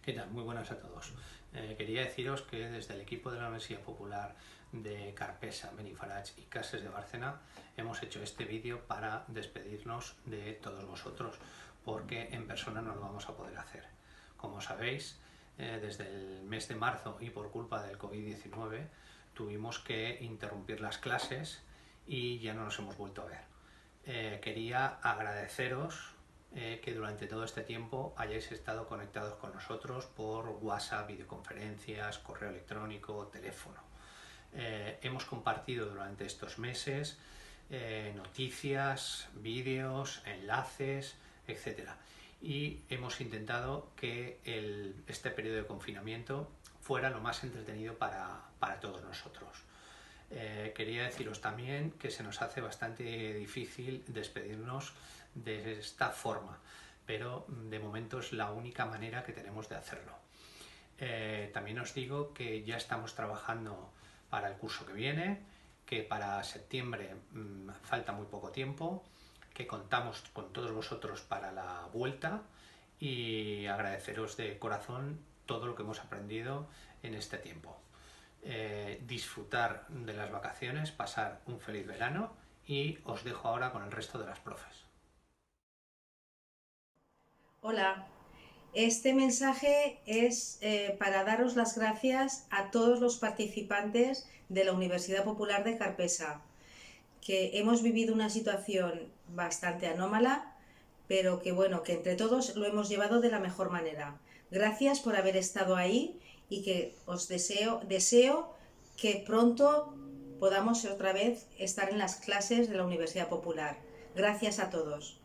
¿Qué tal? Muy buenas a todos. Quería deciros que desde el equipo de la Universidad Popular de Carpesa, Benifarach y Cases de Bárcena hemos hecho este vídeo para despedirnos de todos vosotros, porque en persona no lo vamos a poder hacer. Como sabéis, desde el mes de marzo y por culpa del COVID-19 tuvimos que interrumpir las clases y ya no nos hemos vuelto a ver. Quería agradeceros que durante todo este tiempo hayáis estado conectados con nosotros por WhatsApp, videoconferencias, correo electrónico, teléfono. Hemos compartido durante estos meses noticias, vídeos, enlaces, etc. Y hemos intentado que este periodo de confinamiento fuera lo más entretenido para todos nosotros. Quería deciros también que se nos hace bastante difícil despedirnos de esta forma, pero de momento es la única manera que tenemos de hacerlo. También os digo que ya estamos trabajando para el curso que viene, que para septiembre falta muy poco tiempo, que contamos con todos vosotros para la vuelta y agradeceros de corazón todo lo que hemos aprendido en este tiempo. Disfrutar de las vacaciones, pasar un feliz verano y os dejo ahora con el resto de las profes. Hola, este mensaje es para daros las gracias a todos los participantes de la Universidad Popular de Carpesa, que hemos vivido una situación bastante anómala, pero que bueno, que entre todos lo hemos llevado de la mejor manera. Gracias por haber estado ahí y que os deseo que pronto podamos otra vez estar en las clases de la Universidad Popular. Gracias a todos.